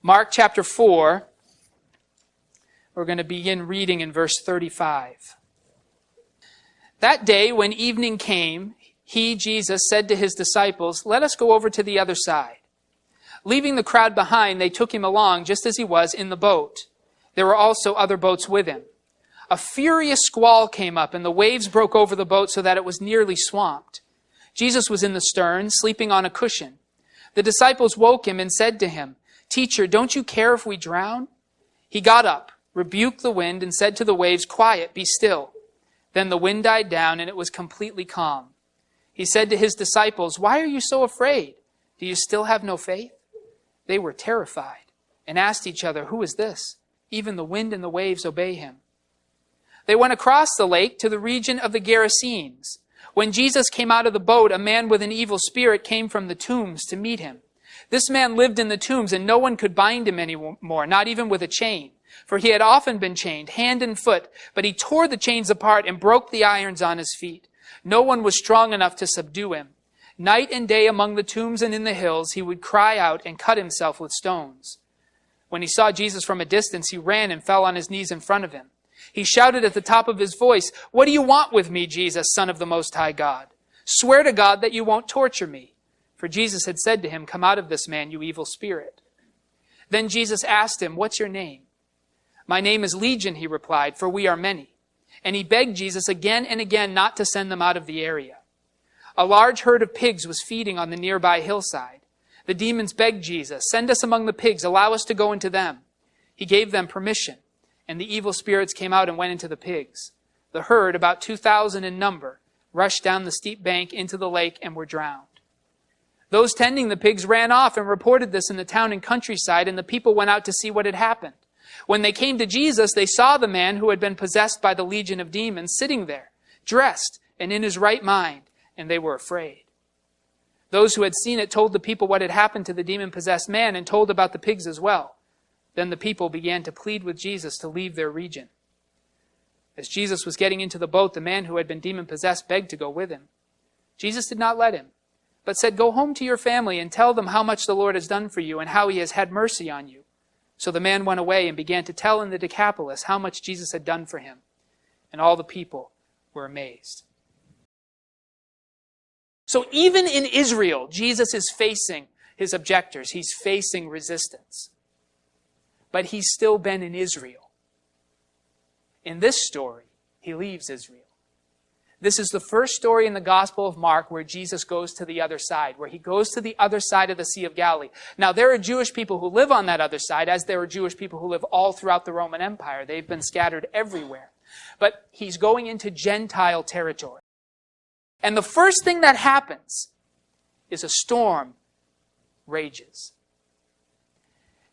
Mark chapter 4, we're going to begin reading in verse 35. That day when evening came, he, Jesus, said to his disciples, "Let us go over to the other side." Leaving the crowd behind, they took him along just as he was in the boat. There were also other boats with him. A furious squall came up, and the waves broke over the boat so that it was nearly swamped. Jesus was in the stern, sleeping on a cushion. The disciples woke him and said to him, "Teacher, don't you care if we drown?" He got up, rebuked the wind, and said to the waves, "Quiet, be still." Then the wind died down, and it was completely calm. He said to his disciples, "Why are you so afraid? Do you still have no faith?" They were terrified and asked each other, "Who is this? Even the wind and the waves obey him." They went across the lake to the region of the Gerasenes. When Jesus came out of the boat, a man with an evil spirit came from the tombs to meet him. This man lived in the tombs, and no one could bind him anymore, not even with a chain. For he had often been chained, hand and foot, but he tore the chains apart and broke the irons on his feet. No one was strong enough to subdue him. Night and day among the tombs and in the hills, he would cry out and cut himself with stones. When he saw Jesus from a distance, he ran and fell on his knees in front of him. He shouted at the top of his voice, "What do you want with me, Jesus, Son of the Most High God? Swear to God that you won't torture me." For Jesus had said to him, "Come out of this man, you evil spirit." Then Jesus asked him, "What's your name?" "My name is Legion," he replied, "for we are many." And he begged Jesus again and again not to send them out of the area. A large herd of pigs was feeding on the nearby hillside. The demons begged Jesus, "Send us among the pigs, allow us to go into them." He gave them permission, and the evil spirits came out and went into the pigs. The herd, about 2,000 in number, rushed down the steep bank into the lake and were drowned. Those tending the pigs ran off and reported this in the town and countryside, and the people went out to see what had happened. When they came to Jesus, they saw the man who had been possessed by the legion of demons sitting there, dressed and in his right mind, and they were afraid. Those who had seen it told the people what had happened to the demon-possessed man and told about the pigs as well. Then the people began to plead with Jesus to leave their region. As Jesus was getting into the boat, the man who had been demon-possessed begged to go with him. Jesus did not let him, but said, "Go home to your family and tell them how much the Lord has done for you and how he has had mercy on you." So the man went away and began to tell in the Decapolis how much Jesus had done for him. And all the people were amazed. So even in Israel, Jesus is facing his objectors. He's facing resistance. But he's still been in Israel. In this story, he leaves Israel. This is the first story in the Gospel of Mark where Jesus goes to the other side, where he goes to the other side of the Sea of Galilee. Now, there are Jewish people who live on that other side, as there are Jewish people who live all throughout the Roman Empire. They've been scattered everywhere. But he's going into Gentile territory. And the first thing that happens is a storm rages.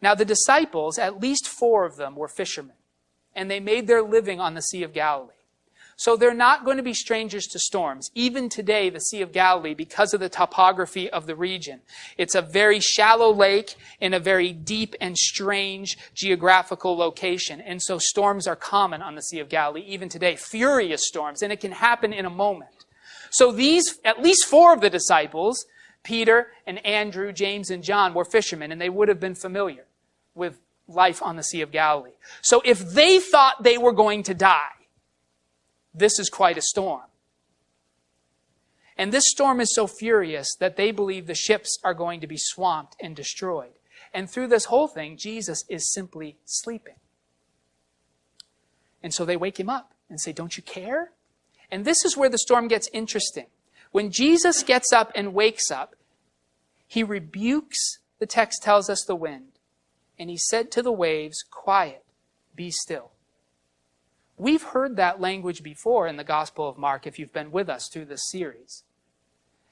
Now, the disciples, at least 4 of them, were fishermen, and they made their living on the Sea of Galilee. So they're not going to be strangers to storms. Even today, the Sea of Galilee, because of the topography of the region, it's a very shallow lake in a very deep and strange geographical location. And so storms are common on the Sea of Galilee, even today, furious storms, and it can happen in a moment. So these, at least 4 of the disciples, Peter and Andrew, James and John, were fishermen, and they would have been familiar with life on the Sea of Galilee. So if they thought they were going to die, this is quite a storm. And this storm is so furious that they believe the ships are going to be swamped and destroyed. And through this whole thing, Jesus is simply sleeping. And so they wake him up and say, "Don't you care?" And this is where the storm gets interesting. When Jesus gets up and wakes up, he rebukes, the text tells us, the wind. And he said to the waves, "Quiet, be still." We've heard that language before in the Gospel of Mark if you've been with us through this series.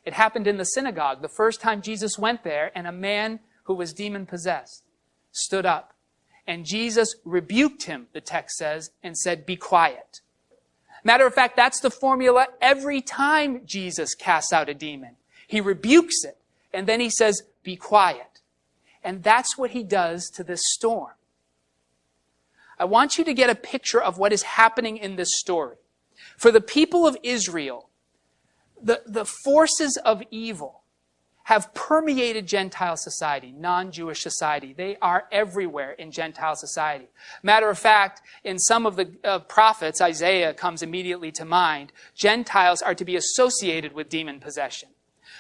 It happened in the synagogue the first time Jesus went there, and a man who was demon-possessed stood up. And Jesus rebuked him, the text says, and said, "Be quiet." Matter of fact, that's the formula every time Jesus casts out a demon. He rebukes it, and then he says, "Be quiet." And that's what he does to this storm. I want you to get a picture of what is happening in this story. For the people of Israel, the forces of evil have permeated Gentile society, non-Jewish society. They are everywhere in Gentile society. Matter of fact, in some of the prophets, Isaiah comes immediately to mind, Gentiles are to be associated with demon possession.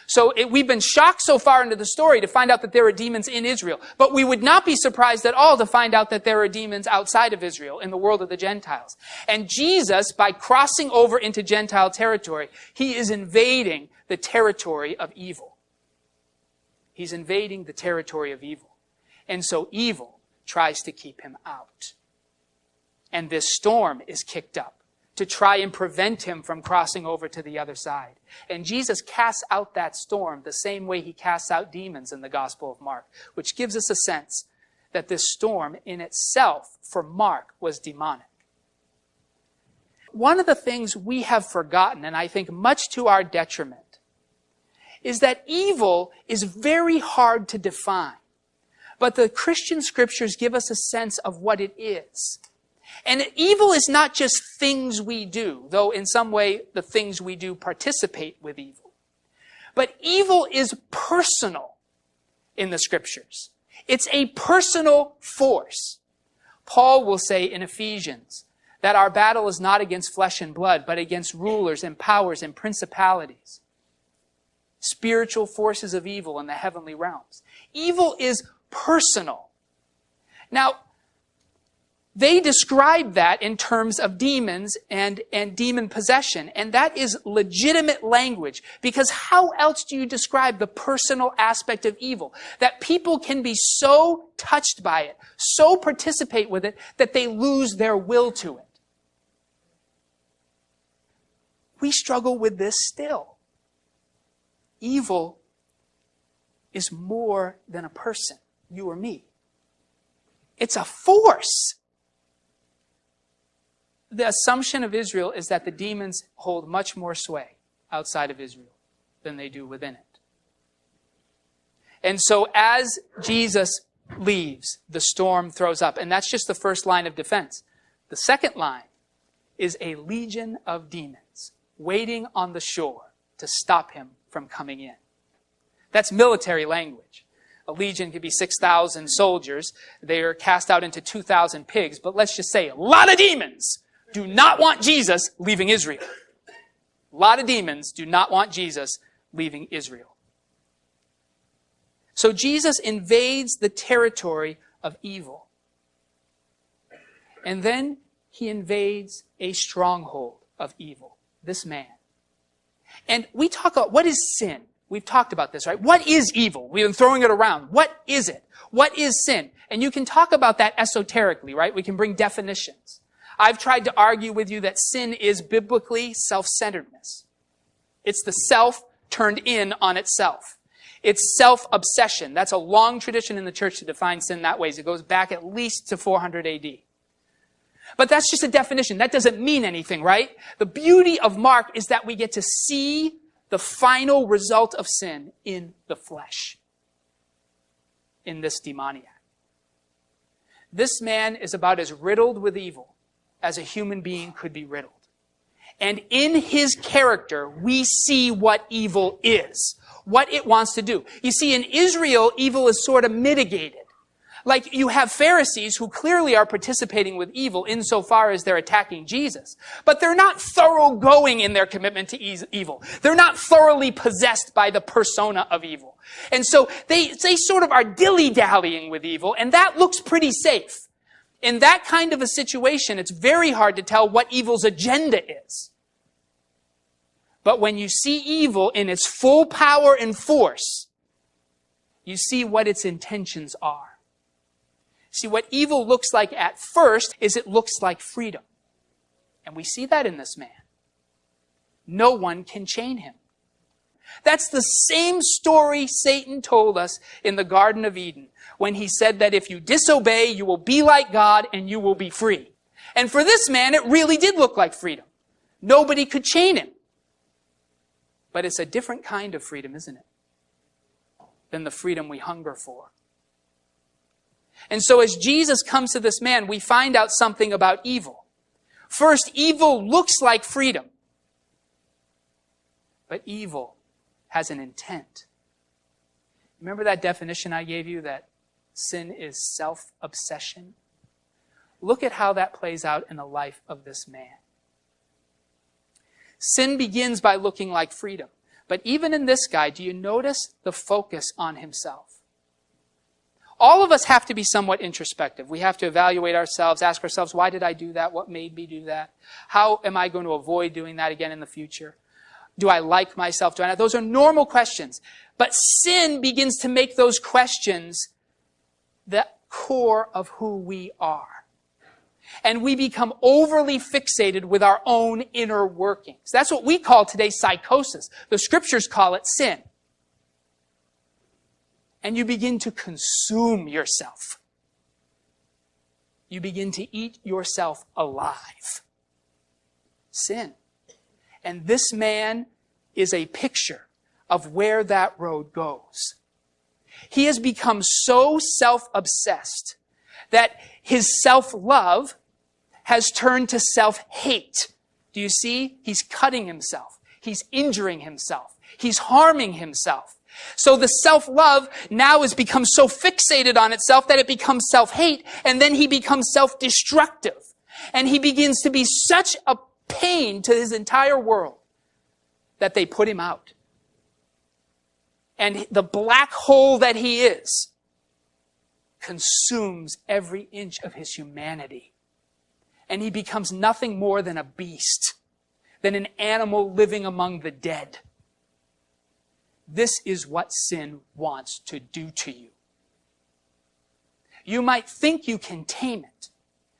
So we've been shocked so far into the story to find out that there are demons in Israel. But we would not be surprised at all to find out that there are demons outside of Israel, in the world of the Gentiles. And Jesus, by crossing over into Gentile territory, he is invading the territory of evil. He's invading the territory of evil. And so evil tries to keep him out. And this storm is kicked up to try and prevent him from crossing over to the other side. And Jesus casts out that storm the same way he casts out demons in the Gospel of Mark, which gives us a sense that this storm in itself for Mark was demonic. One of the things we have forgotten, and I think much to our detriment, is that evil is very hard to define. But the Christian scriptures give us a sense of what it is. And evil is not just things we do, though in some way the things we do participate with evil. But evil is personal in the scriptures. It's a personal force. Paul will say in Ephesians that our battle is not against flesh and blood, but against rulers and powers and principalities, spiritual forces of evil in the heavenly realms. Evil is personal. Now, they describe that in terms of demons and demon possession. And that is legitimate language. Because how else do you describe the personal aspect of evil? That people can be so touched by it, so participate with it, that they lose their will to it. We struggle with this still. Evil is more than a person, you or me. It's a force. The assumption of Israel is that the demons hold much more sway outside of Israel than they do within it. And so as Jesus leaves, the storm throws up. And that's just the first line of defense. The second line is a legion of demons waiting on the shore to stop him from coming in. That's military language. A legion could be 6,000 soldiers. They are cast out into 2,000 pigs. But let's just say a lot of demons do not want Jesus leaving Israel. A lot of demons do not want Jesus leaving Israel. So Jesus invades the territory of evil. And then he invades a stronghold of evil, this man. And we talk about, what is sin? We've talked about this, right? What is evil? We've been throwing it around. What is it? What is sin? And you can talk about that esoterically, right? We can bring definitions. I've tried to argue with you that sin is biblically self-centeredness. It's the self turned in on itself. It's self-obsession. That's a long tradition in the church to define sin that way. It goes back at least to 400 AD. But that's just a definition. That doesn't mean anything, right? The beauty of Mark is that we get to see the final result of sin in the flesh, in this demoniac. This man is about as riddled with evil as a human being could be riddled. And in his character, we see what evil is, what it wants to do. You see, in Israel, evil is sort of mitigated. Like you have Pharisees who clearly are participating with evil insofar as they're attacking Jesus. But they're not thoroughgoing in their commitment to evil. They're not thoroughly possessed by the persona of evil. And so they sort of are dilly-dallying with evil, and that looks pretty safe. In that kind of a situation, it's very hard to tell what evil's agenda is. But when you see evil in its full power and force, you see what its intentions are. See, what evil looks like at first is it looks like freedom. And we see that in this man. No one can chain him. That's the same story Satan told us in the Garden of Eden when he said that if you disobey, you will be like God and you will be free. And for this man, it really did look like freedom. Nobody could chain him. But it's a different kind of freedom, isn't it? Than the freedom we hunger for. And so as Jesus comes to this man, we find out something about evil. First, evil looks like freedom. But evil has an intent. Remember that definition I gave you, that sin is self-obsession? Look at how that plays out in the life of this man. Sin begins by looking like freedom. But even in this guy, do you notice the focus on himself? All of us have to be somewhat introspective. We have to evaluate ourselves, ask ourselves, why did I do that? What made me do that? How am I going to avoid doing that again in the future? Do I like myself? Do I not? Those are normal questions. But sin begins to make those questions the core of who we are. And we become overly fixated with our own inner workings. That's what we call today psychosis. The scriptures call it sin. And you begin to consume yourself. You begin to eat yourself alive. Sin. And this man is a picture of where that road goes. He has become so self-obsessed that his self-love has turned to self-hate. Do you see? He's cutting himself. He's injuring himself. He's harming himself. So the self-love now has become so fixated on itself that it becomes self-hate, and then he becomes self-destructive. And he begins to be such a pain to his entire world that they put him out. And the black hole that he is consumes every inch of his humanity. And he becomes nothing more than a beast, than an animal living among the dead. This is what sin wants to do to you. You might think you can tame it,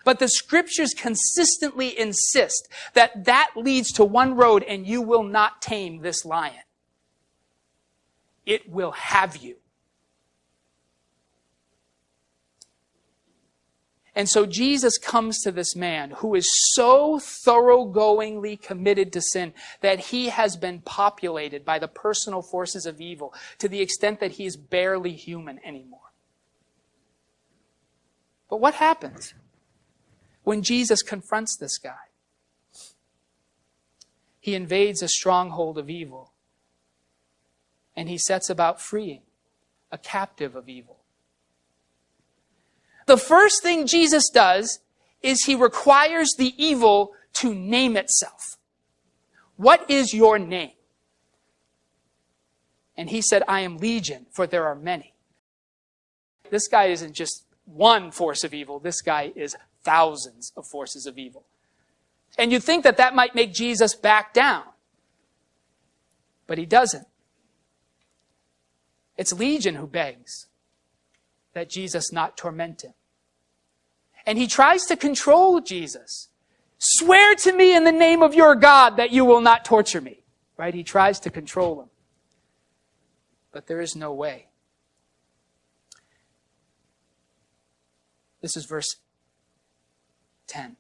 but the scriptures consistently insist that that leads to one road, and you will not tame this lion. It will have you. And so Jesus comes to this man who is so thoroughgoingly committed to sin that he has been populated by the personal forces of evil to the extent that he is barely human anymore. But what happens when Jesus confronts this guy? He invades a stronghold of evil, and he sets about freeing a captive of evil. The first thing Jesus does is he requires the evil to name itself. What is your name? And he said, I am Legion, for there are many. This guy isn't just one force of evil. This guy is thousands of forces of evil. And you'd think that that might make Jesus back down. But he doesn't. It's Legion who begs that Jesus not torment him. And he tries to control Jesus. Swear to me in the name of your God that you will not torture me. Right? He tries to control him. But there is no way. This is verse 10.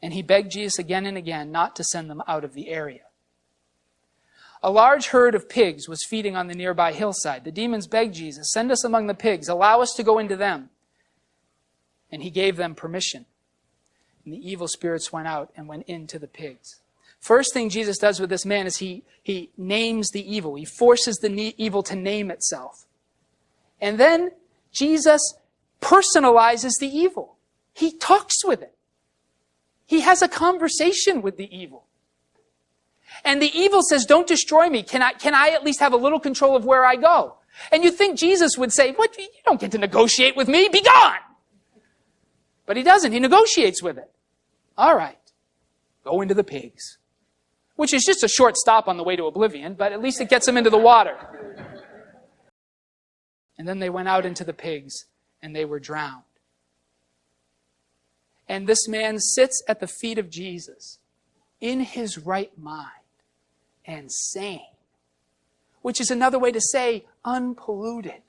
And he begged Jesus again and again not to send them out of the area. A large herd of pigs was feeding on the nearby hillside. The demons begged Jesus, send us among the pigs, allow us to go into them. And he gave them permission. And the evil spirits went out and went into the pigs. First thing Jesus does with this man is he names the evil. He forces the evil to name itself. And then Jesus personalizes the evil. He talks with it. He has a conversation with the evil. And the evil says, don't destroy me. Can I at least have a little control of where I go? And you think Jesus would say, what? You don't get to negotiate with me. Be gone. But he doesn't. He negotiates with it. All right. Go into the pigs. Which is just a short stop on the way to oblivion, but at least it gets them into the water. And then they went out into the pigs, and they were drowned. And this man sits at the feet of Jesus in his right mind and sane, which is another way to say unpolluted.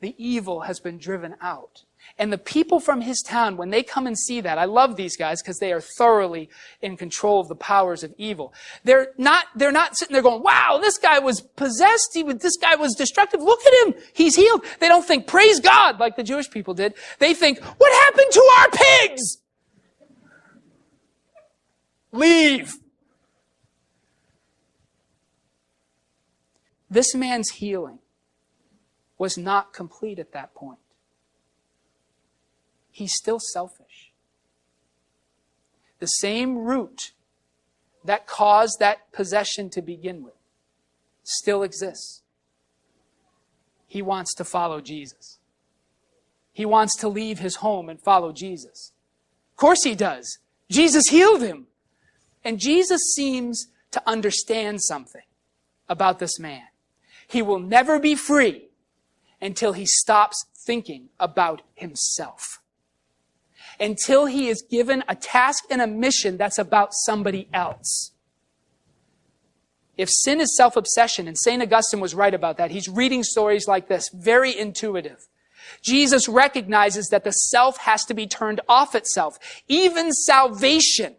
The evil has been driven out. And the people from his town, when they come and see that, I love these guys because they are thoroughly in control of the powers of evil. They're not sitting there going, wow, this guy was possessed. This guy was destructive. Look at him. He's healed. They don't think, praise God, like the Jewish people did. They think, what happened to our pigs? Leave. This man's healing was not complete at that point. He's still selfish. The same root that caused that possession to begin with still exists. He wants to follow Jesus. He wants to leave his home and follow Jesus. Of course he does. Jesus healed him. And Jesus seems to understand something about this man. He will never be free until he stops thinking about himself. Until he is given a task and a mission that's about somebody else. If sin is self-obsession, and St. Augustine was right about that, he's reading stories like this, very intuitive. Jesus recognizes that the self has to be turned off itself. Even salvation,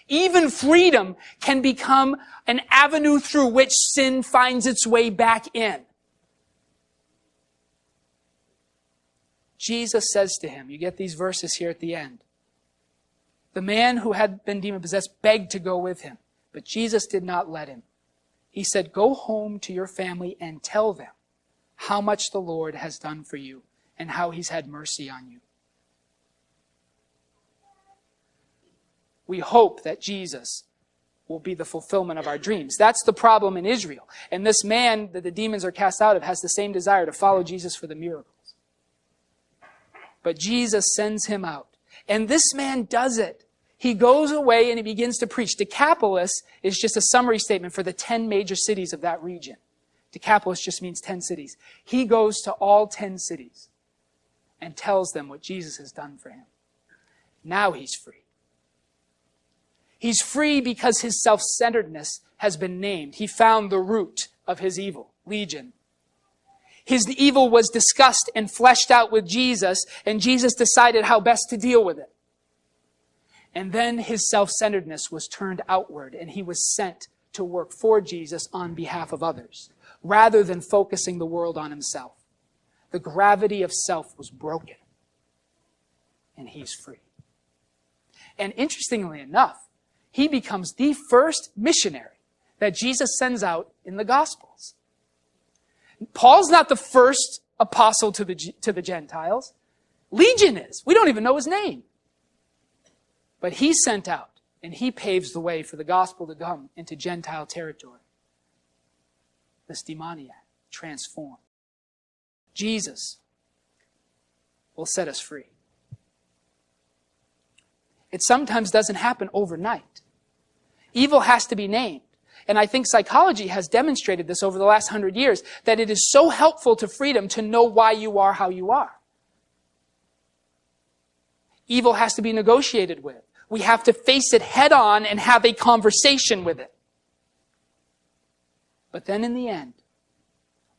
even freedom can become an avenue through which sin finds its way back in. Jesus says to him, you get these verses here at the end. The man who had been demon-possessed begged to go with him, but Jesus did not let him. He said, go home to your family and tell them how much the Lord has done for you and how he's had mercy on you. We hope that Jesus will be the fulfillment of our dreams. That's the problem in Israel. And this man that the demons are cast out of has the same desire to follow Jesus for the miracles. But Jesus sends him out. And this man does it. He goes away and he begins to preach. Decapolis is just a summary statement for the 10 major cities of that region. Decapolis just means 10 cities. He goes to all 10 cities and tells them what Jesus has done for him. Now he's free. He's free because his self-centeredness has been named. He found the root of his evil, Legion. His evil was discussed and fleshed out with Jesus, and Jesus decided how best to deal with it. And then his self-centeredness was turned outward, and he was sent to work for Jesus on behalf of others, rather than focusing the world on himself. The gravity of self was broken, and he's free. And interestingly enough, he becomes the first missionary that Jesus sends out in the Gospels. Paul's not the first apostle to the Gentiles. Legion is. We don't even know his name. But he's sent out, and he paves the way for the gospel to come into Gentile territory. This demoniac transformed. Jesus will set us free. It sometimes doesn't happen overnight. Evil has to be named. And I think psychology has demonstrated this over the last 100 years, that it is so helpful to freedom to know why you are how you are. Evil has to be negotiated with. We have to face it head on and have a conversation with it. But then in the end,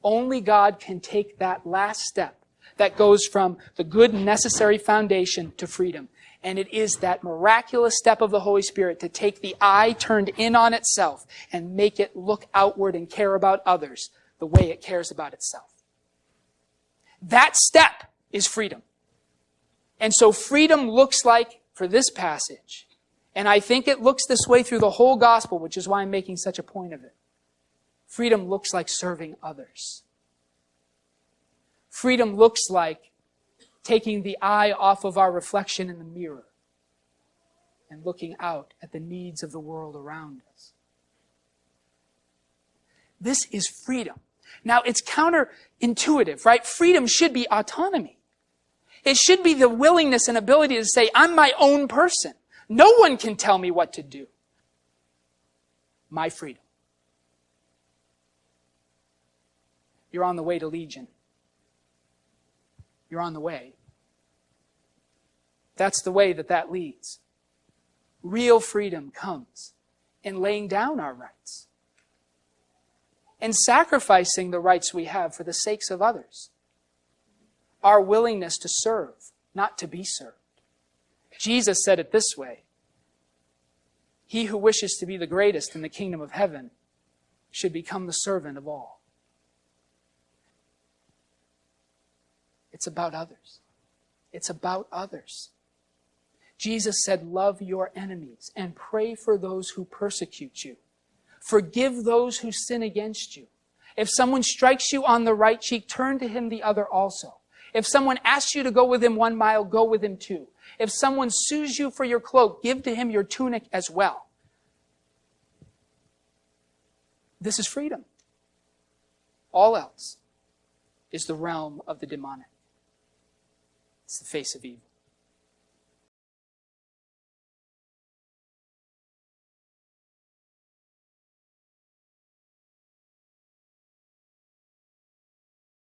only God can take that last step that goes from the good and necessary foundation to freedom. And it is that miraculous step of the Holy Spirit to take the eye turned in on itself and make it look outward and care about others the way it cares about itself. That step is freedom. And so freedom looks like, for this passage, and I think it looks this way through the whole gospel, which is why I'm making such a point of it. Freedom looks like serving others. Freedom looks like taking the eye off of our reflection in the mirror and looking out at the needs of the world around us. This is freedom. Now, it's counterintuitive, right? Freedom should be autonomy. It should be the willingness and ability to say, I'm my own person. No one can tell me what to do. My freedom. You're on the way to Legion. You're on the way. That's the way that leads. Real freedom comes in laying down our rights and sacrificing the rights we have for the sakes of others. Our willingness to serve, not to be served. Jesus said it this way: he who wishes to be the greatest in the kingdom of heaven should become the servant of all. It's about others. It's about others. Jesus said, love your enemies and pray for those who persecute you. Forgive those who sin against you. If someone strikes you on the right cheek, turn to him the other also. If someone asks you to go with him 1 mile, go with him 2. If someone sues you for your cloak, give to him your tunic as well. This is freedom. All else is the realm of the demonic. It's the face of evil.